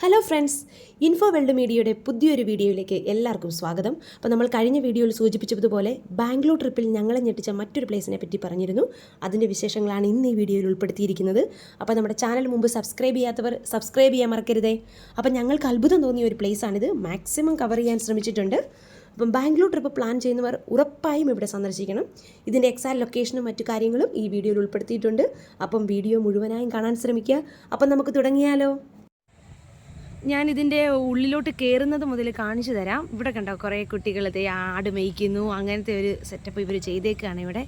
Hello friends, info world മീഡിയയുടെ പുതിയൊരു വീഡിയോയിലേക്ക് എല്ലാവർക്കും സ്വാഗതം. അപ്പോൾ നമ്മൾ കഴിഞ്ഞ വീഡിയോയിൽ സൂചിപ്പിച്ചതുപോലെ ബാംഗ്ലൂർ ട്രിപ്പിൽ ഞങ്ങളെ ഞെട്ടിച്ച മറ്റൊരു പ്ലേസിനെ പറ്റി പറഞ്ഞിരുന്നു. അതിൻ്റെ വിശേഷങ്ങളാണ് ഇന്ന് ഈ വീഡിയോയിൽ ഉൾപ്പെടുത്തിയിരിക്കുന്നത്. അപ്പോൾ നമ്മുടെ ചാനൽ മുമ്പ് സബ്സ്ക്രൈബ് ചെയ്യാത്തവർ സബ്സ്ക്രൈബ് ചെയ്യാൻ മറക്കരുതേ. അപ്പോൾ ഞങ്ങൾക്ക് അത്ഭുതം തോന്നിയ ഒരു പ്ലേസാണിത്. മാക്സിമം കവർ ചെയ്യാൻ ശ്രമിച്ചിട്ടുണ്ട്. അപ്പം ബാംഗ്ലൂർ ട്രിപ്പ് പ്ലാൻ ചെയ്യുന്നവർ ഉറപ്പായും ഇവിടെ സന്ദർശിക്കണം. ഇതിൻ്റെ എക്സാക്റ്റ് ലൊക്കേഷനും മറ്റു കാര്യങ്ങളും ഈ വീഡിയോയിൽ ഉൾപ്പെടുത്തിയിട്ടുണ്ട്. അപ്പം വീഡിയോ മുഴുവനായും കാണാൻ ശ്രമിക്കുക. അപ്പം നമുക്ക് തുടങ്ങിയാലോ. ഞാനിതിൻ്റെ ഉള്ളിലോട്ട് കയറുന്നത് മുതൽ കാണിച്ചു തരാം. ഇവിടെ കണ്ടോ കുറേ കുട്ടികൾ ആട് മേയ്ക്കുന്നു, അങ്ങനത്തെ ഒരു സെറ്റപ്പ് ഇവർ ചെയ്തേക്കാണ്. ഇവിടെ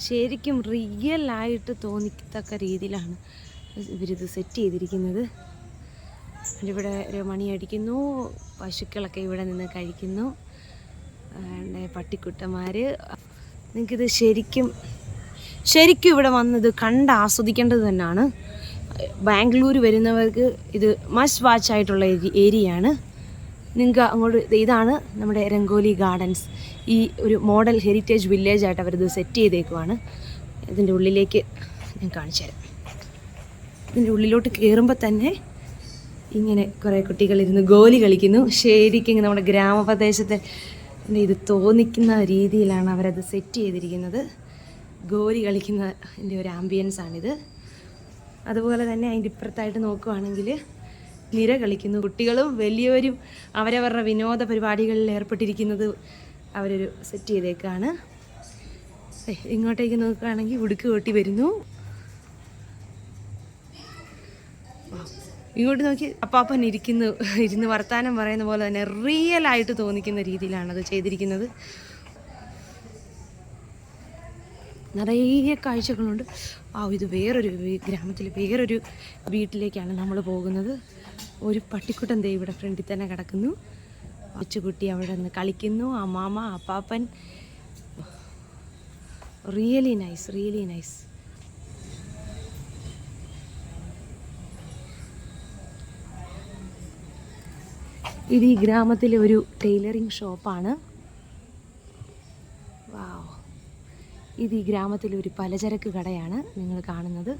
ശരിക്കും റിയലായിട്ട് തോന്നിത്തക്ക രീതിയിലാണ് ഇവരിത് സെറ്റ് ചെയ്തിരിക്കുന്നത്. ഇവിടെ ഒരു മണിയടിക്കുന്നു, പശുക്കളൊക്കെ ഇവിടെ നിന്ന് കഴിക്കുന്നു, പട്ടിക്കുട്ടന്മാർ. നിങ്ങൾക്കിത് ശരിക്കും ഇവിടെ വന്നത് കണ്ട് ആസ്വദിക്കേണ്ടത് തന്നെയാണ്. ബാംഗ്ലൂർ വരുന്നവർക്ക് ഇത് മസ്റ്റ് വാച്ച് ആയിട്ടുള്ള ഏരിയയാണ്. നിങ്ങൾക്ക് അങ്ങോട്ട് ഇതാണ് നമ്മുടെ രംഗോലി ഗാർഡൻസ്. ഈ ഒരു മോഡൽ ഹെറിറ്റേജ് വില്ലേജ് ആയിട്ട് അവരിത് സെറ്റ് ചെയ്തേക്കുവാണ്. ഇതിൻ്റെ ഉള്ളിലേക്ക് ഞാൻ കാണിച്ചു തരാം. ഇതിൻ്റെ ഉള്ളിലോട്ട് കയറുമ്പോൾ തന്നെ ഇങ്ങനെ കുറേ കുട്ടികളിരുന്ന് ഗോലി കളിക്കുന്നു. ശരിക്കും നമ്മുടെ ഗ്രാമപ്രദേശത്തെ ഇത് തോന്നിക്കുന്ന രീതിയിലാണ് അവരത് സെറ്റ് ചെയ്തിരിക്കുന്നത്. ഗോലി കളിക്കുന്നതിൻ്റെ ഒരു ആംബിയൻസാണിത്. അതുപോലെ തന്നെ അതിൻ്റെ ഇപ്പുറത്തായിട്ട് നോക്കുകയാണെങ്കിൽ നിര കളിക്കുന്നു. കുട്ടികളും വലിയവരും അവരവരുടെ വിനോദ പരിപാടികളിൽ ഏർപ്പെട്ടിരിക്കുന്നത് അവരൊരു സെറ്റ് ചെയ്തേക്കാണ്. ഇങ്ങോട്ടേക്ക് നോക്കുകയാണെങ്കിൽ ഉടുക്ക് കൊട്ടി വരുന്നു. ഇങ്ങോട്ട് നോക്കി അപ്പാപ്പൻ ഇരുന്ന് വർത്താനം പറയുന്ന പോലെ തന്നെ റിയലായിട്ട് തോന്നിക്കുന്ന രീതിയിലാണത് ചെയ്തിരിക്കുന്നത്. നിറയെ കാഴ്ചകളുണ്ട്. ഇത് വേറൊരു ഗ്രാമത്തിൽ വേറൊരു വീട്ടിലേക്കാണ് നമ്മൾ പോകുന്നത്. ഒരു പട്ടിക്കുട്ടൻ ഇവിടെ ഫ്രണ്ടിൽ തന്നെ കിടക്കുന്നു. കൊച്ചുകുട്ടി അവിടെ നിന്ന് കളിക്കുന്നു. അമ്മാമ്മ, അപ്പാപ്പൻ. Really nice. ഇത് ഈ ഗ്രാമത്തിലെ ഒരു ടൈലറിങ് ഷോപ്പാണ്. ഇത് ഈ ഗ്രാമത്തിലെ ഒരു പലചരക്ക് കടയാണ് നിങ്ങൾ കാണുന്നത്.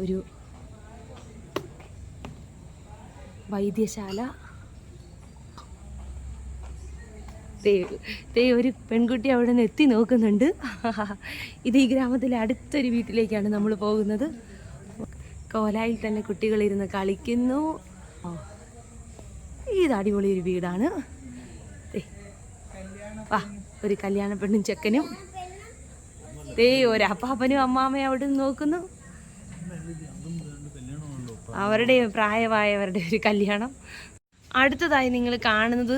ഒരു വൈദ്യശാല. ഒരു പെൺകുട്ടി അവിടെ നിന്ന് എത്തി നോക്കുന്നുണ്ട്. ഇത് ഈ ഗ്രാമത്തിലെ അടുത്തൊരു വീട്ടിലേക്കാണ് നമ്മൾ പോകുന്നത്. കോലായിൽ തന്നെ കുട്ടികളിരുന്ന് കളിക്കുന്നു. ഇത് അടിപൊളി ഒരു വീടാണ്. ഒരു കല്യാണ പെണ്ണും ചെക്കനും ഒരു അപ്പാപ്പനും അമ്മാമ്മയും അവിടെ നിന്ന് നോക്കുന്നു. അവരുടെ പ്രായമായവരുടെ ഒരു കല്യാണം. അടുത്തതായി നിങ്ങൾ കാണുന്നത്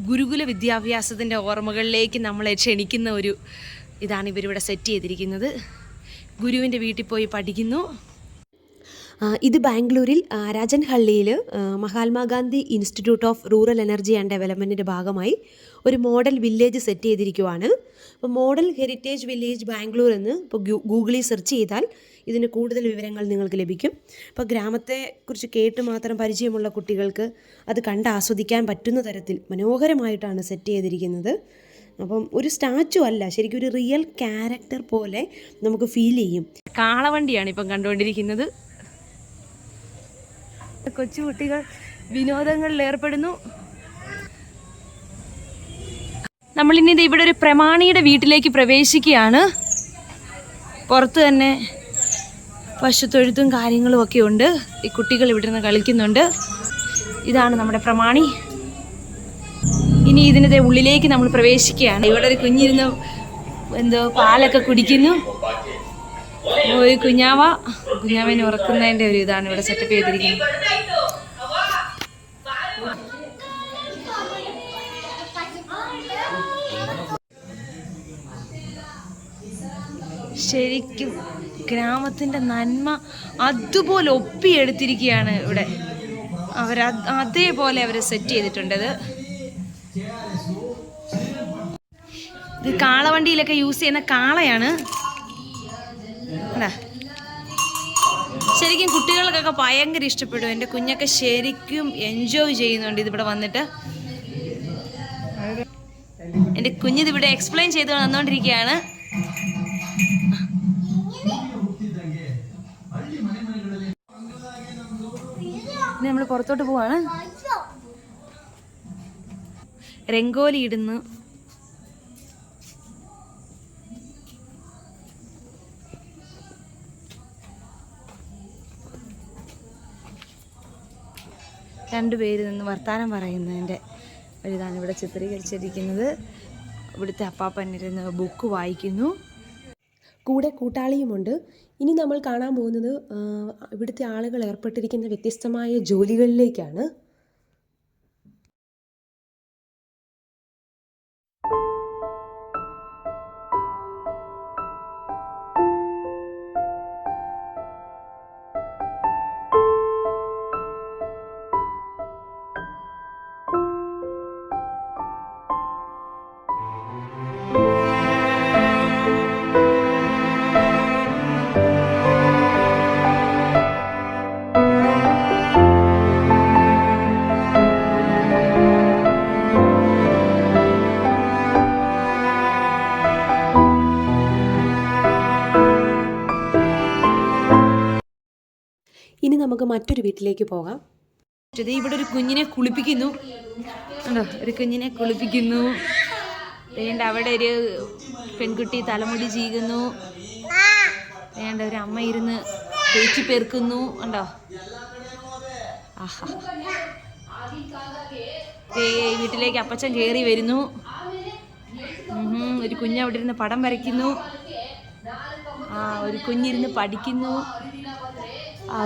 ഗുരുകുല വിദ്യാഭ്യാസത്തിൻ്റെ ഓർമ്മകളിലേക്ക് നമ്മളെ ക്ഷണിക്കുന്ന ഒരു ഇതാണ് ഇവരിവിടെ സെറ്റ് ചെയ്തിരിക്കുന്നത്. ഗുരുവിൻ്റെ വീട്ടിൽ പോയി പഠിക്കുന്നു. ഇത് ബാംഗ്ലൂരിൽ രാജൻഹള്ളിയിൽ Mahatma Gandhi institute of rural energy and ഡെവലപ്മെൻറ്റിൻ്റെ ഭാഗമായി ഒരു മോഡൽ വില്ലേജ് സെറ്റ് ചെയ്തിരിക്കുവാണ്. അപ്പോൾ മോഡൽ ഹെറിറ്റേജ് വില്ലേജ് ബാംഗ്ലൂർ എന്ന് ഇപ്പോൾ ഗൂഗിളിൽ സെർച്ച് ചെയ്താൽ ഇതിന് കൂടുതൽ വിവരങ്ങൾ നിങ്ങൾക്ക് ലഭിക്കും. അപ്പോൾ ഗ്രാമത്തെക്കുറിച്ച് കേട്ട് മാത്രം പരിചയമുള്ള കുട്ടികൾക്ക് അത് കണ്ട് ആസ്വദിക്കാൻ പറ്റുന്ന തരത്തിൽ മനോഹരമായിട്ടാണ് സെറ്റ് ചെയ്തിരിക്കുന്നത്. അപ്പം ഒരു സ്റ്റാച്ചു അല്ല, ശരിക്കും ഒരു റിയൽ ക്യാരക്ടർ പോലെ നമുക്ക് ഫീൽ ചെയ്യും. കാളവണ്ടിയാണ് ഇപ്പം കണ്ടുകൊണ്ടിരിക്കുന്നത്. കൊച്ചുകുട്ടികൾ വിനോദങ്ങളിൽ ഏർപ്പെടുന്നു. നമ്മളിനി ഇവിടെ ഒരു പ്രമാണിയുടെ വീട്ടിലേക്ക് പ്രവേശിക്കുകയാണ്. പുറത്ത് തന്നെ പശുത്തൊഴുത്തും കാര്യങ്ങളും ഒക്കെ ഉണ്ട്. ഈ കുട്ടികൾ ഇവിടെ നിന്ന് കളിക്കുന്നുണ്ട്. ഇതാണ് നമ്മുടെ പ്രമാണി. ഇനി ഇതിൻ്റെ ഉള്ളിലേക്ക് നമ്മൾ പ്രവേശിക്കുകയാണ്. ഇവിടെ ഒരു കുഞ്ഞിരുന്ന് പാലൊക്കെ കുടിക്കുന്നു. ഒരു കുഞ്ഞാവനെ ഉറക്കുന്നതിൻ്റെ ഒരു ഇതാണ് ഇവിടെ സെറ്റപ്പ് ചെയ്തിരിക്കുന്നത്. ശരിക്കും ഗ്രാമത്തിൻ്റെ നന്മ അതുപോലെ ഒപ്പിയെടുത്തിരിക്കുകയാണ് ഇവിടെ. അതേപോലെ അവർ സെറ്റ് ചെയ്തിട്ടുണ്ടത്. ഇത് കാളവണ്ടിയിലൊക്കെ യൂസ് ചെയ്യുന്ന കാളയാണ്. ശരിക്കും കുട്ടികൾക്കൊക്കെ ഭയങ്കര ഇഷ്ടപ്പെടും. എൻ്റെ കുഞ്ഞൊക്കെ ശരിക്കും എൻജോയ് ചെയ്യുന്നുണ്ട് ഇതിവിടെ വന്നിട്ട്. എൻ്റെ കുഞ്ഞിതിവിടെ എക്സ്പ്ലെയിൻ ചെയ്ത് തന്നുകൊണ്ടിരിക്കുകയാണ്. ഇനി നമ്മൾ പുറത്തോട്ട് പോവാണ്. രംഗോലി ഇടുന്നു. രണ്ടുപേര് നിന്ന് വർത്താനം പറയുന്നതിൻ്റെ ഒരിതാണ് ഇവിടെ ചിത്രീകരിച്ചിരിക്കുന്നത്. ഇവിടുത്തെ അപ്പാപ്പനിരുന്ന് ബുക്ക് വായിക്കുന്നു. കൂടെ കൂട്ടാളിയുമുണ്ട്. ഇനി നമ്മൾ കാണാൻ പോകുന്നത് ഇവിടുത്തെ ആളുകൾ ഏർപ്പെട്ടിരിക്കുന്ന വ്യത്യസ്തമായ ജോലികളിലേക്കാണ്. ഇനി നമുക്ക് മറ്റൊരു വീട്ടിലേക്ക് പോകാം. ഇവിടെ ഒരു കുഞ്ഞിനെ കുളിപ്പിക്കുന്നു. ഉണ്ടോ, ഒരു കുഞ്ഞിനെ കുളിപ്പിക്കുന്നു. വേണ്ട, അവിടെ ഒരു പെൺകുട്ടി തലമുടി ചീകുന്നു. വേണ്ട, ഒരു അമ്മ ഇരുന്ന് തേച്ചു പെറുക്കുന്നു. ഉണ്ടോ, ആഹാ. വീട്ടിലേക്ക് അപ്പച്ചൻ കയറി വരുന്നു. ഒരു കുഞ്ഞ് അവിടെ ഇരുന്ന് പടം വരയ്ക്കുന്നു. ഒരു കുഞ്ഞിരുന്ന് പഠിക്കുന്നു.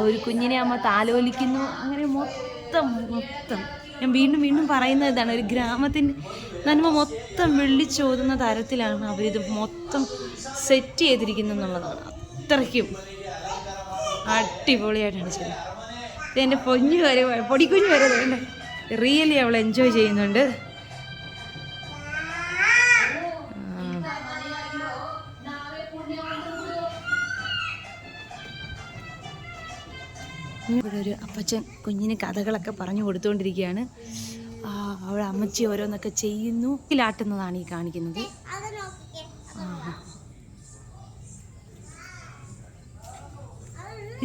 ഒരു കുഞ്ഞിനെ അമ്മ താലോലിക്കുന്നു. അങ്ങനെ മൊത്തം ഞാൻ വീണ്ടും വീണ്ടും പറയുന്നത് ഇതാണ്, ഒരു ഗ്രാമത്തിൻ്റെ നന്മ മൊത്തം വിളിച്ചോതുന്ന തരത്തിലാണ് അവരിത് മൊത്തം സെറ്റ് ചെയ്തിരിക്കുന്നത് എന്നുള്ളതാണ്. അത്രയ്ക്കും അടിപൊളിയായിട്ടാണ് ചെയ്തത്. എൻ്റെ പൊടിക്കുഞ്ഞ് വരെ വേണ്ട, റിയലി അവൾ എൻജോയ് ചെയ്യുന്നുണ്ട്. ഇവിടെ ഒരു അപ്പച്ചൻ കുഞ്ഞിന് കഥകളൊക്കെ പറഞ്ഞു കൊടുത്തുകൊണ്ടിരിക്കുകയാണ്. അവിടെ അമ്മച്ചി ഓരോന്നൊക്കെ ചെയ്യുന്നു. ാട്ടുന്നതാണ് ഈ കാണിക്കുന്നത്.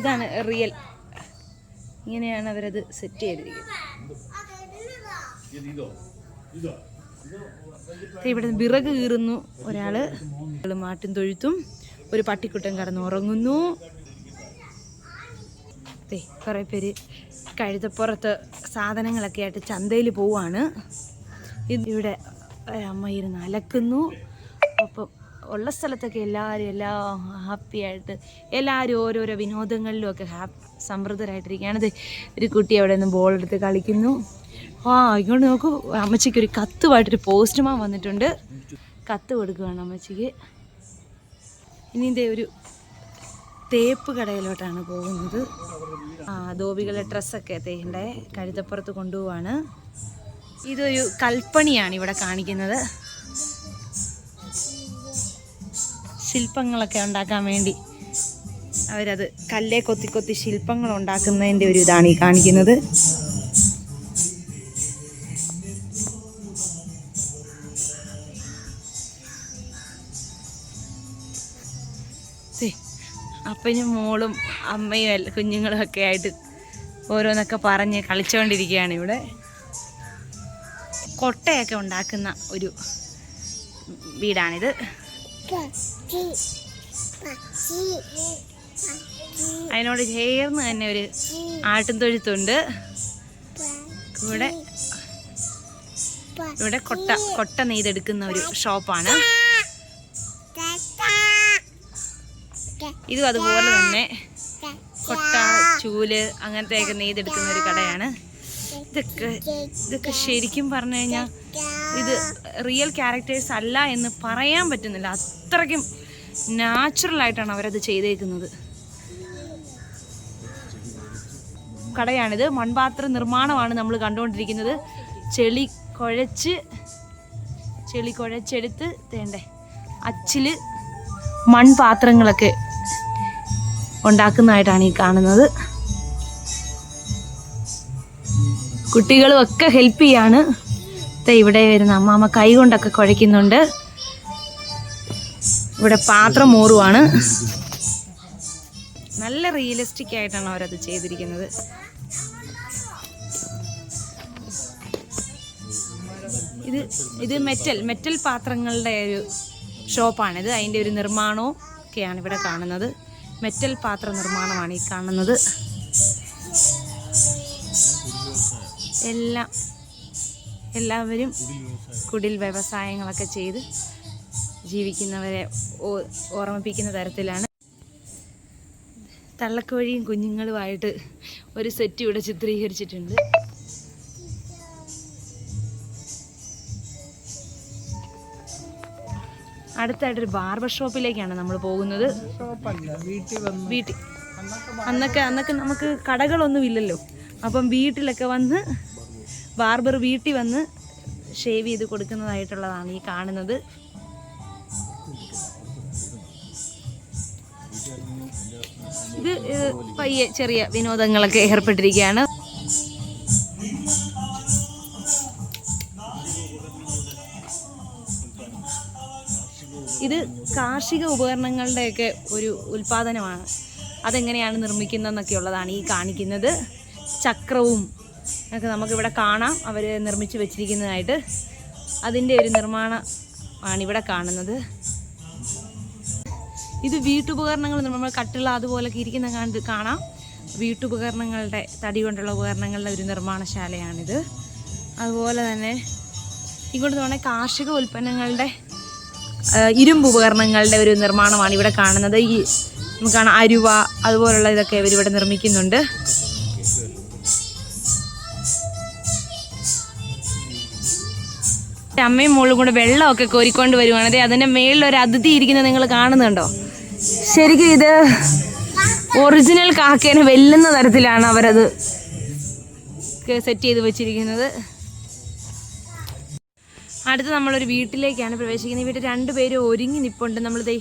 ഇതാണ് റിയൽ. ഇങ്ങനെയാണ് അവരത് സെറ്റ് ചെയ്തിരിക്കുന്നത്. ഇവിടെ വിറക് കീറുന്നു ഒരാള്. മാട്ടും തൊഴുത്തും ഒരു പട്ടിക്കുട്ടൻ കിടന്നുറങ്ങുന്നു. കുറേ പേര് കഴുതപ്പുറത്ത് സാധനങ്ങളൊക്കെ ആയിട്ട് ചന്തയിൽ പോവാണ്. ഇവിടെ അമ്മ ഇരുന്ന് അലക്കുന്നു. അപ്പം ഉള്ള സ്ഥലത്തൊക്കെ എല്ലാം ഹാപ്പി ആയിട്ട് എല്ലാവരും ഓരോരോ വിനോദങ്ങളിലുമൊക്കെ സമൃദ്ധരായിട്ടിരിക്കുകയാണ്. ഒരു കുട്ടി അവിടെ നിന്ന് ബോളെടുത്ത് കളിക്കുന്നു. ഇങ്ങോട്ട് നോക്കൂ, അമ്മച്ചിക്ക് ഒരു കത്തുമായിട്ടൊരു പോസ്റ്റ്മാൻ വന്നിട്ടുണ്ട്. കത്ത് കൊടുക്കുകയാണ് അമ്മച്ചിക്ക്. ഇനി ഇതേ ഒരു തേപ്പ് കടയിലോട്ടാണ് പോകുന്നത്. ധോബികളുടെ ഡ്രസ്സൊക്കെ തേണ്ടേ കഴുതപ്പുറത്ത് കൊണ്ടുപോവാണ്. ഇതൊരു കൽപ്പണിയാണ് ഇവിടെ കാണിക്കുന്നത്. ശില്പങ്ങളൊക്കെ ഉണ്ടാക്കാൻ വേണ്ടി അവരത് കല്ലേ കൊത്തി കൊത്തി ശില്പങ്ങൾ ഉണ്ടാക്കുന്നതിൻ്റെ ഒരു ഇതാണ് ഈ കാണിക്കുന്നത്. അപ്പനും മോളും അമ്മയും കുഞ്ഞുങ്ങളും ഒക്കെ ആയിട്ട് ഓരോന്നൊക്കെ പറഞ്ഞ് കളിച്ചുകൊണ്ടിരിക്കുകയാണ്. ഇവിടെ കൊട്ടയൊക്കെ ഉണ്ടാക്കുന്ന ഒരു വീടാണിത്. അതിനോട് ചേർന്ന് തന്നെ ഒരു ആട്ടിൻതൊഴുത്തുണ്ട്. ഇവിടെ കൊട്ട നെയ്തെടുക്കുന്ന ഒരു ഷോപ്പാണ്. ഇതും അതുപോലെ തന്നെ കൊട്ട, ചൂല് അങ്ങനത്തെയൊക്കെ നെയ്തെടുക്കുന്ന ഒരു കടയാണ്. ഇതൊക്കെ ശരിക്കും പറഞ്ഞു കഴിഞ്ഞാൽ ഇത് റിയൽ ക്യാരക്ടേഴ്സ് അല്ല എന്ന് പറയാൻ പറ്റുന്നില്ല. അത്രയ്ക്കും നാച്ചുറലായിട്ടാണ് അവരത് ചെയ്തേക്കുന്നത്. കടയാണിത്. മൺപാത്ര നിർമ്മാണമാണ് നമ്മൾ കണ്ടുകൊണ്ടിരിക്കുന്നത്. ചെളി കുഴച്ചെടുത്ത് തേണ്ടേ അച്ചിൽ മൺപാത്രങ്ങളൊക്കെ ഉണ്ടാക്കുന്നതായിട്ടാണ് ഈ കാണുന്നത്. കുട്ടികളും ഒക്കെ ഹെൽപ്പ് ചെയ്യാണ്. ഇവിടെ വരുന്ന അമ്മാമ്മ കൈ കൊണ്ടൊക്കെ കുഴയ്ക്കുന്നുണ്ട്. ഇവിടെ പാത്രം മോറുവാണ്. നല്ല റിയലിസ്റ്റിക് ആയിട്ടാണ് അവരത് ചെയ്തിരിക്കുന്നത്. ഇത് മെറ്റൽ പാത്രങ്ങളുടെ ഒരു ഷോപ്പാണിത്. അതിൻ്റെ ഒരു നിർമ്മാണവും ഒക്കെയാണ് ഇവിടെ കാണുന്നത്. മെറ്റൽ പാത്ര നിർമ്മാണമാണ് ഈ കാണുന്നത്. എല്ലാവരും കുടിൽ വ്യവസായങ്ങളൊക്കെ ചെയ്ത് ജീവിക്കുന്നവരെ ഓർമ്മിപ്പിക്കുന്ന തരത്തിലാണ്. തള്ളക്കോഴിയും കുഞ്ഞുങ്ങളുമായിട്ട് ഒരു സെറ്റ് ഇവിടെ ചിത്രീകരിച്ചിട്ടുണ്ട്. അടുത്തായിട്ടൊരു ബാർബർ ഷോപ്പിലേക്കാണ് നമ്മൾ പോകുന്നത്. വീട്ടിൽ അന്നൊക്കെ നമുക്ക് കടകളൊന്നും ഇല്ലല്ലോ. അപ്പം വീട്ടിലൊക്കെ വന്ന് ബാർബർ വീട്ടിൽ വന്ന് ഷേവ് ചെയ്ത് കൊടുക്കുന്നതായിട്ടുള്ളതാണ് ഈ കാണുന്നത്. ഇത് പയ്യെ ചെറിയ വിനോദങ്ങളൊക്കെ ഏർപ്പെട്ടിരിക്കുകയാണ്. ഇത് കാർഷിക ഉപകരണങ്ങളുടെയൊക്കെ ഒരു ഉൽപാദനമാണ്. അതെങ്ങനെയാണ് നിർമ്മിക്കുന്നതെന്നൊക്കെ ഉള്ളതാണ് ഈ കാണിക്കുന്നത്. ചക്രവും ഒക്കെ നമുക്കിവിടെ കാണാം, അവർ നിർമ്മിച്ച് വെച്ചിരിക്കുന്നതായിട്ട്. അതിൻ്റെ ഒരു നിർമ്മാണമാണ് ഇവിടെ കാണുന്നത്. ഇത് വീട്ടുപകരണങ്ങൾ, നമ്മൾ കട്ടിള അതുപോലൊക്കെ ഇരിക്കുന്ന കാണാം. വീട്ടുപകരണങ്ങളുടെ തടി കൊണ്ടുള്ള ഉപകരണങ്ങളുടെ ഒരു നിർമ്മാണശാലയാണിത്. അതുപോലെ തന്നെ ഇങ്ങോട്ട് നോക്കണേ, കാർഷിക ഉൽപ്പന്നങ്ങളുടെ ഇരുമ്പ് ഉപകരണങ്ങളുടെ ഒരു നിർമ്മാണമാണ് ഇവിടെ കാണുന്നത്. ഈ നമുക്ക് കാണാം അരുവ അതുപോലുള്ള ഇതൊക്കെ ഇവരിവിടെ നിർമ്മിക്കുന്നുണ്ട്. അമ്മയും മോളും കൂടെ വെള്ളമൊക്കെ കോരിക്കൊണ്ട് വരുവാണ്. അതെ, അതിൻ്റെ മേളിലൊരു അതിഥി ഇരിക്കുന്നത് നിങ്ങൾ കാണുന്നുണ്ടോ? ശരിക്കും ഇത് ഒറിജിനൽ കാക്കേനെ വെല്ലുന്ന തരത്തിലാണ് അവരത് സെറ്റ് ചെയ്ത് വെച്ചിരിക്കുന്നത്. അടുത്ത് നമ്മളൊരു വീട്ടിലേക്കാണ് പ്രവേശിക്കുന്നത്. വീട്ടിൽ രണ്ടുപേരും ഒരുങ്ങി നിൽപ്പുണ്ട്. നമ്മളിത്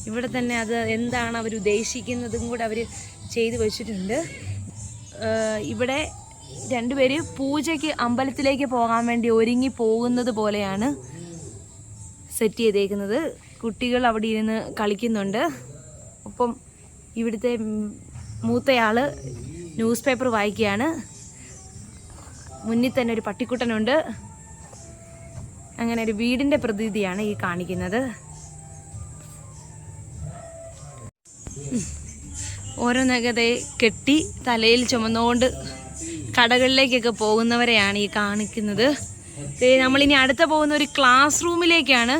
ഇവിടെ തന്നെ അത് എന്താണ് അവർ ഉദ്ദേശിക്കുന്നതും കൂടെ അവർ ചെയ്ത് വെച്ചിട്ടുണ്ട്. ഇവിടെ രണ്ടുപേര് പൂജയ്ക്ക് അമ്പലത്തിലേക്ക് പോകാൻ വേണ്ടി ഒരുങ്ങി പോകുന്നത് പോലെയാണ് സെറ്റ് ചെയ്തേക്കുന്നത്. കുട്ടികൾ അവിടെ ഇരുന്ന് കളിക്കുന്നുണ്ട്. ഒപ്പം ഇവിടുത്തെ മൂത്തയാൾ ന്യൂസ് പേപ്പർ വായിക്കുകയാണ്. മുന്നിൽ തന്നെ ഒരു പട്ടിക്കുട്ടനുണ്ട്. അങ്ങനെ ഒരു വീടിൻ്റെ പ്രതീതിയാണ് ഈ കാണിക്കുന്നത്. ഓരോന്നൊക്കെ കെട്ടി തലയിൽ ചുമന്നുകൊണ്ട് കടകളിലേക്കൊക്കെ പോകുന്നവരെയാണ് ഈ കാണിക്കുന്നത്. നമ്മളിനി അടുത്ത പോകുന്ന ഒരു ക്ലാസ് റൂമിലേക്കാണ്.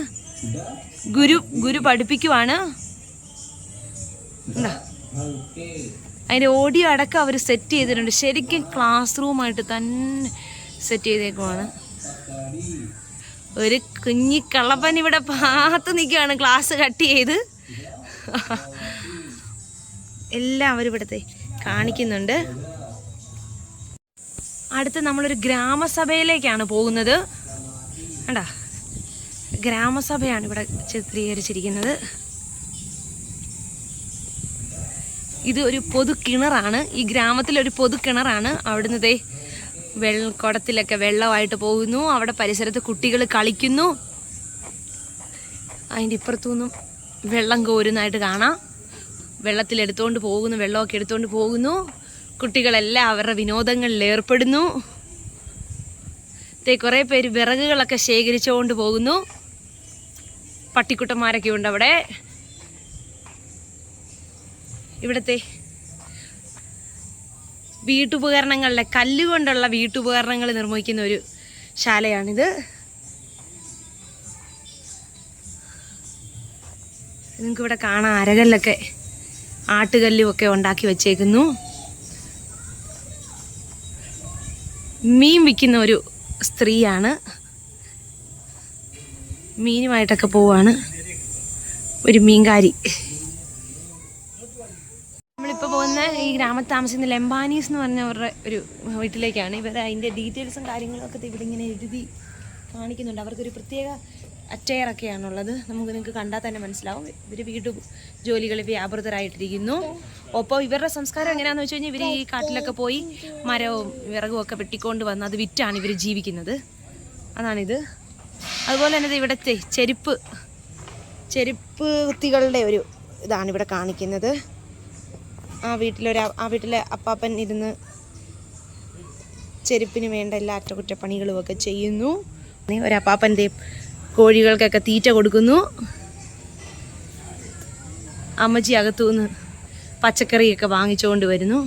ഗുരു പഠിപ്പിക്കുവാണ്. അതിൻ്റെ ഓഡിയോ അടക്കം അവർ സെറ്റ് ചെയ്തിട്ടുണ്ട്. ശരിക്കും ക്ലാസ് റൂമായിട്ട് തന്നെ സെറ്റ് ചെയ്തേക്കുവാണ്. ഒരു കുഞ്ഞി കള്ളപ്പൻ ഇവിടെ പാത്ത് നിൽക്കുകയാണ്, ക്ലാസ് കട്ട് ചെയ്ത്. എല്ലാം അവരിവിടുത്തെ കാണിക്കുന്നുണ്ട്. അടുത്ത് നമ്മളൊരു ഗ്രാമസഭയിലേക്കാണ് പോകുന്നത്. കണ്ടാ, ഗ്രാമസഭയാണ് ഇവിടെ ചിത്രീകരിച്ചിരിക്കുന്നത്. ഇത് ഒരു പൊതു കിണറാണ്. ഈ ഗ്രാമത്തിലൊരു പൊതു കിണറാണ്. അവിടുന്ന് കുടത്തിലൊക്കെ വെള്ളമായിട്ട് പോകുന്നു. അവിടെ പരിസരത്ത് കുട്ടികൾ കളിക്കുന്നു. അതിൻ്റെ ഇപ്പുറത്തുനിന്നും വെള്ളം കോരുന്നതായിട്ട് കാണാം. വെള്ളത്തിലെടുത്തുകൊണ്ട് പോകുന്നു, വെള്ളമൊക്കെ എടുത്തുകൊണ്ട് പോകുന്നു. കുട്ടികളെല്ലാം അവരുടെ വിനോദങ്ങളിൽ ഏർപ്പെടുന്നു. കുറേ പേര് വിറകുകളൊക്കെ ശേഖരിച്ചുകൊണ്ട് പോകുന്നു. പട്ടിക്കുട്ടന്മാരൊക്കെ ഉണ്ട് അവിടെ. ഇവിടുത്തെ വീട്ടുപകരണങ്ങളുടെ കല്ലുകൊണ്ടുള്ള വീട്ടുപകരണങ്ങൾ നിർമ്മിക്കുന്ന ഒരു ശാലയാണിത്. നിങ്ങൾക്കിവിടെ കാണാം അരകല്ലൊക്കെ ആട്ടുകല്ലുമൊക്കെ ഉണ്ടാക്കി വച്ചേക്കുന്നു. മീൻ വിൽക്കുന്ന ഒരു സ്ത്രീയാണ്. മീനുമായിട്ടൊക്കെ പോവാണ് ഒരു മീൻകാരി. നമ്മളിപ്പോൾ പോകുന്ന ഈ ഗ്രാമത്തിൽ താമസിക്കുന്ന ലെംബാനീസ് എന്ന് പറഞ്ഞവരുടെ ഒരു വീട്ടിലേക്കാണ്. ഇവർ അതിൻ്റെ ഡീറ്റെയിൽസും കാര്യങ്ങളൊക്കെ ഇവിടെ ഇങ്ങനെ എഴുതി കാണിക്കുന്നുണ്ട്. അവർക്കൊരു പ്രത്യേക അറ്റയറൊക്കെയാണുള്ളത്. നിങ്ങൾക്ക് കണ്ടാൽ തന്നെ മനസ്സിലാവും. ഇവർ വീട്ടു ജോലികളിൽ വ്യാപൃതരായിട്ടിരിക്കുന്നു. ഒപ്പം ഇവരുടെ സംസ്കാരം എങ്ങനെയാണെന്ന് വെച്ച് കഴിഞ്ഞാൽ ഇവർ ഈ കാട്ടിലൊക്കെ പോയി മരവും വിറകും ഒക്കെ വെട്ടിക്കൊണ്ട് വന്ന് അത് വിറ്റാണ് ഇവർ ജീവിക്കുന്നത്. അതാണിത്. അതുപോലെ തന്നെ ഇവിടുത്തെ ചെരുപ്പ് കുത്തികളുടെ ഒരു ഇതാണ് ഇവിടെ കാണിക്കുന്നത്. ആ വീട്ടിലെ അപ്പാപ്പൻ ഇരുന്ന് ചെരുപ്പിന് വേണ്ട എല്ലാ അറ്റകുറ്റപ്പണികളും ഒക്കെ ചെയ്യുന്നു. ഒരപ്പാപ്പൻ്റെ കോഴികൾക്കൊക്കെ തീറ്റ കൊടുക്കുന്നു. അമ്മച്ചി അകത്തുനിന്ന് പച്ചക്കറിയൊക്കെ വാങ്ങിച്ചുകൊണ്ട് വരുന്നു.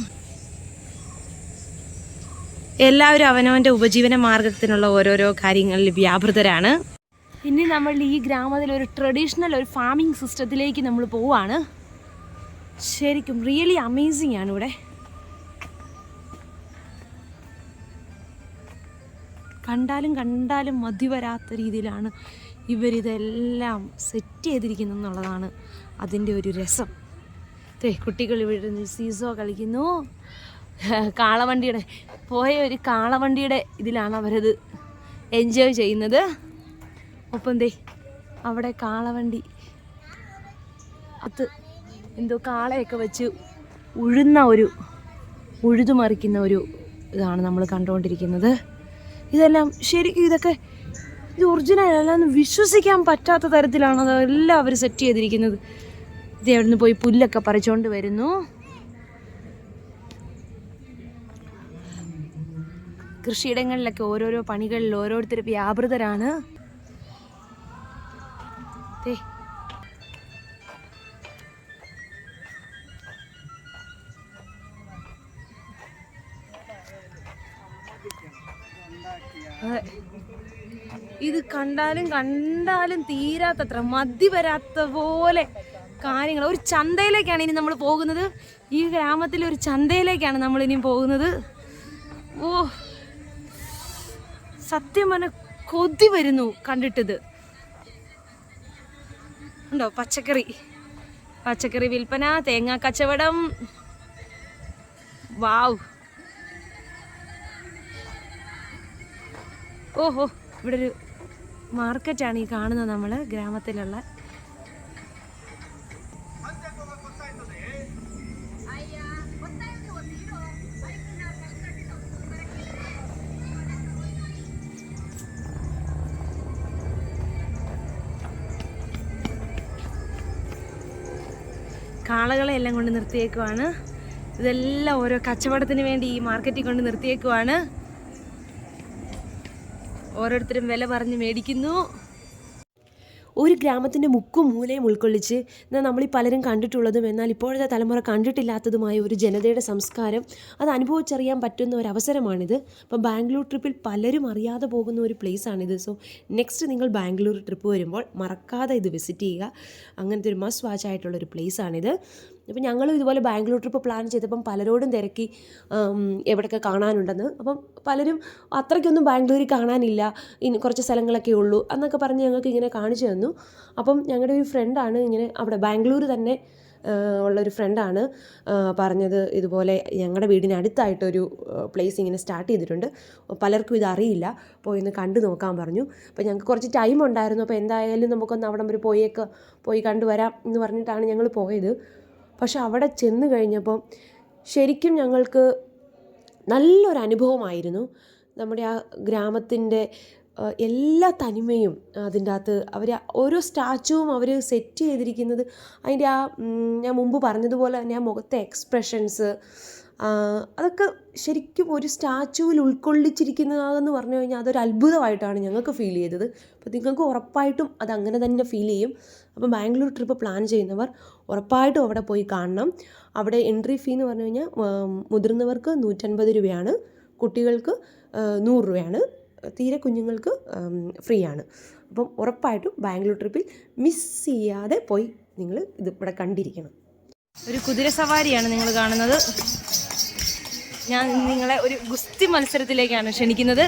എല്ലാവരും അവനവൻ്റെ ഉപജീവന മാർഗത്തിനുള്ള ഓരോരോ കാര്യങ്ങളിൽ വ്യാപൃതരാണ്. ഇനി നമ്മൾ ഈ ഗ്രാമത്തിൽ ഒരു ട്രഡീഷണൽ ഒരു ഫാമിംഗ് സിസ്റ്റത്തിലേക്ക് നമ്മൾ പോവുകയാണ്. ശരിക്കും റിയലി അമേസിങ് ആണ് ഇവിടെ. കണ്ടാലും മതി വരാത്ത രീതിയിലാണ് ഇവരിതെല്ലാം സെറ്റ് ചെയ്തിരിക്കുന്നത് എന്നുള്ളതാണ് അതിൻ്റെ ഒരു രസം. കുട്ടികൾ ഇവിടെ നിന്ന് സീസോ കളിക്കുന്നു. കാളവണ്ടിയുടെ കാളവണ്ടിയുടെ ഇതിലാണ് അവരത് എൻജോയ് ചെയ്യുന്നത്. ഒപ്പം അവിടെ കാളവണ്ടി അത് എന്തോ കാളയൊക്കെ വെച്ച് ഉഴുതുമറിക്കുന്ന ഒരു ഇതാണ് നമ്മൾ കണ്ടുകൊണ്ടിരിക്കുന്നത്. ഇതെല്ലാം ശരിക്കും ഇത് ഒറിജിനൽ അല്ലാന്ന് വിശ്വസിക്കാൻ പറ്റാത്ത തരത്തിലാണ് അതെല്ലാം അവർ സെറ്റ് ചെയ്തിരിക്കുന്നത്. ഇത് അവിടെ നിന്ന് പോയി പുല്ലൊക്കെ പറിച്ചുകൊണ്ട് വരുന്നു. കൃഷിയിടങ്ങളിലൊക്കെ ഓരോരോ പണികളിൽ ഓരോരുത്തർ വ്യാപൃതരാണ്. ഇത് കണ്ടാലും തീരാത്തത്ര മതി വരാത്ത പോലെ കാര്യങ്ങൾ. ഒരു ചന്തയിലേക്കാണ് ഇനി നമ്മൾ പോകുന്നത്. ഈ ഗ്രാമത്തിലെ ഒരു ചന്തയിലേക്കാണ് നമ്മൾ ഇനിയും പോകുന്നത്. സത്യം പറഞ്ഞ കൊതി വരുന്നു കണ്ടിട്ടത്. ഉണ്ടോ പച്ചക്കറി വിൽപ്പന, തേങ്ങ കച്ചവടം. വാവ്. ഓഹോ, ഇവിടെ ഒരു മാർക്കറ്റാണ് ഈ കാണുന്നത് നമ്മൾ ഗ്രാമത്തിലുള്ള. കാളകളെ എല്ലാം കൊണ്ട് നിർത്തിയേക്കുവാണ്. ഇതെല്ലാം ഓരോ കച്ചവടത്തിന് വേണ്ടി ഈ മാർക്കറ്റിൽ കൊണ്ട് നിർത്തിയേക്കുവാണ്. ഓരോരുത്തരും വില പറഞ്ഞ് മേടിക്കുന്നു. ഒരു ഗ്രാമത്തിൻ്റെ മുക്കും മൂലയും ഉൾക്കൊള്ളിച്ച് എന്നാൽ നമ്മളീ പലരും കണ്ടിട്ടുള്ളതും എന്നാൽ ഇപ്പോഴത്തെ തലമുറ കണ്ടിട്ടില്ലാത്തതുമായ ഒരു ജനതയുടെ സംസ്കാരം അത് അനുഭവിച്ചറിയാൻ പറ്റുന്ന ഒരു അവസരമാണിത്. അപ്പോൾ ബാംഗ്ലൂർ ട്രിപ്പിൽ പലരും അറിയാതെ പോകുന്ന ഒരു പ്ലേസാണിത്. സോ നെക്സ്റ്റ് നിങ്ങൾ ബാംഗ്ലൂർ ട്രിപ്പ് വരുമ്പോൾ മറക്കാതെ ഇത് വിസിറ്റ് ചെയ്യുക. അങ്ങനത്തെ ഒരു മസ്റ്റ് വാച്ച് ആയിട്ടുള്ളൊരു പ്ലേസാണിത്. അപ്പം ഞങ്ങളും ഇതുപോലെ ബാംഗ്ലൂർ ട്രിപ്പ് പ്ലാൻ ചെയ്തപ്പം പലരോടും തിരക്കി എവിടെയൊക്കെ കാണാനുണ്ടെന്ന്. അപ്പം പലരും അത്രയ്ക്കൊന്നും ബാംഗ്ലൂരിൽ കാണാനില്ല, ഇനി കുറച്ച് സ്ഥലങ്ങളൊക്കെ ഉള്ളൂ എന്നൊക്കെ പറഞ്ഞ് ഞങ്ങൾക്ക് ഇങ്ങനെ കാണിച്ചു തന്നു. അപ്പം ഞങ്ങളുടെ ഒരു ഫ്രണ്ടാണ് ഇങ്ങനെ അവിടെ ബാംഗ്ലൂർ തന്നെ ഉള്ളൊരു ഫ്രണ്ടാണ് പറഞ്ഞത്, ഇതുപോലെ ഞങ്ങളുടെ വീടിനടുത്തായിട്ടൊരു പ്ലേസ് ഇങ്ങനെ സ്റ്റാർട്ട് ചെയ്തിട്ടുണ്ട്, പലർക്കും ഇതറിയില്ല, പോയി ഒന്ന് കണ്ടു നോക്കാൻ പറഞ്ഞു. അപ്പോൾ ഞങ്ങൾക്ക് കുറച്ച് ടൈം ഉണ്ടായിരുന്നു. അപ്പോൾ എന്തായാലും നമുക്കൊന്ന് അവിടം വരെ പോയി കണ്ടുവരാം എന്ന് പറഞ്ഞിട്ടാണ് ഞങ്ങൾ പോയത്. പക്ഷെ അവിടെ ചെന്ന് കഴിഞ്ഞപ്പോൾ ശരിക്കും ഞങ്ങൾക്ക് നല്ലൊരു അനുഭവമായിരുന്നു. നമ്മുടെ ആ ഗ്രാമത്തിൻ്റെ എല്ലാ തനിമയും അതിൻ്റെ അകത്ത് അവർ ഓരോ സ്റ്റാച്ചുവും അവർ സെറ്റ് ചെയ്തിരിക്കുന്നത്, അതിൻ്റെ ആ ഞാൻ മുമ്പ് പറഞ്ഞതുപോലെ തന്നെ ആ മുഖത്തെ എക്സ്പ്രഷൻസ് അതൊക്കെ ശരിക്കും ഒരു സ്റ്റാച്ചുവിൽ ഉൾക്കൊള്ളിച്ചിരിക്കുന്നതെന്ന് പറഞ്ഞു കഴിഞ്ഞാൽ അതൊരു അത്ഭുതമായിട്ടാണ് ഞങ്ങൾക്ക് ഫീൽ ചെയ്തത്. അപ്പോൾ നിങ്ങൾക്ക് ഉറപ്പായിട്ടും അതങ്ങനെ തന്നെ ഫീൽ ചെയ്യും. അപ്പോൾ ബാംഗ്ലൂർ ട്രിപ്പ് പ്ലാൻ ചെയ്യുന്നവർ ഉറപ്പായിട്ടും അവിടെ പോയി കാണണം. അവിടെ എൻട്രി ഫീ എന്ന് പറഞ്ഞു കഴിഞ്ഞാൽ മുതിർന്നവർക്ക് 150 രൂപയാണ്, കുട്ടികൾക്ക് 100 രൂപയാണ്, തീരെ കുഞ്ഞുങ്ങൾക്ക് ഫ്രീ ആണ്. അപ്പം ഉറപ്പായിട്ടും ബാംഗ്ലൂർ ട്രിപ്പിൽ മിസ് ചെയ്യാതെ പോയി നിങ്ങൾ ഇത് ഇവിടെ കണ്ടിരിക്കണം. ഒരു കുതിര സവാരിയാണ് നിങ്ങൾ കാണുന്നത്. ഞാൻ നിങ്ങളെ ഒരു ഗുസ്തി മത്സരത്തിലേക്കാണ് ക്ഷണിക്കുന്നത്.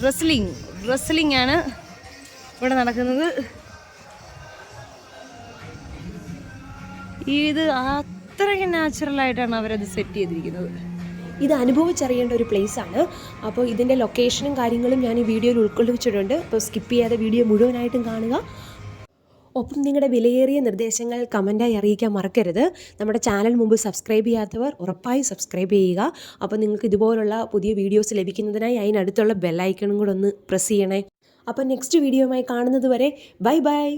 റെസ്ലിംഗ് ആണ് ഇവിടെ നടക്കുന്നത്. ഇത് അത്രയ്ക്ക് നാച്ചുറലായിട്ടാണ് അവരത് സെറ്റ് ചെയ്തിരിക്കുന്നത്. ഇത് അനുഭവിച്ചറിയേണ്ട ഒരു പ്ലേസാണ്. അപ്പോൾ ഇതിൻ്റെ ലൊക്കേഷനും കാര്യങ്ങളും ഞാൻ ഈ വീഡിയോയിൽ ഉൾക്കൊള്ളിച്ചിട്ടുണ്ട്. അപ്പോൾ സ്കിപ്പ് ചെയ്യാതെ വീഡിയോ മുഴുവനായിട്ടും കാണുക. ഒപ്പം നിങ്ങളുടെ വിലയേറിയ നിർദ്ദേശങ്ങൾ കമൻറ്റായി അറിയിക്കാൻ മറക്കരുത്. നമ്മുടെ ചാനൽ മുമ്പ് സബ്സ്ക്രൈബ് ചെയ്യാത്തവർ ഉറപ്പായി സബ്സ്ക്രൈബ് ചെയ്യുക. അപ്പോൾ നിങ്ങൾക്ക് ഇതുപോലുള്ള പുതിയ വീഡിയോസ് ലഭിക്കുന്നതിനായി അതിനടുത്തുള്ള ബെല്ലൈക്കണും കൂടെ ഒന്ന് പ്രസ് ചെയ്യണേ. അപ്പോൾ നെക്സ്റ്റ് വീഡിയോയുമായി കാണുന്നത് വരെ ബൈ.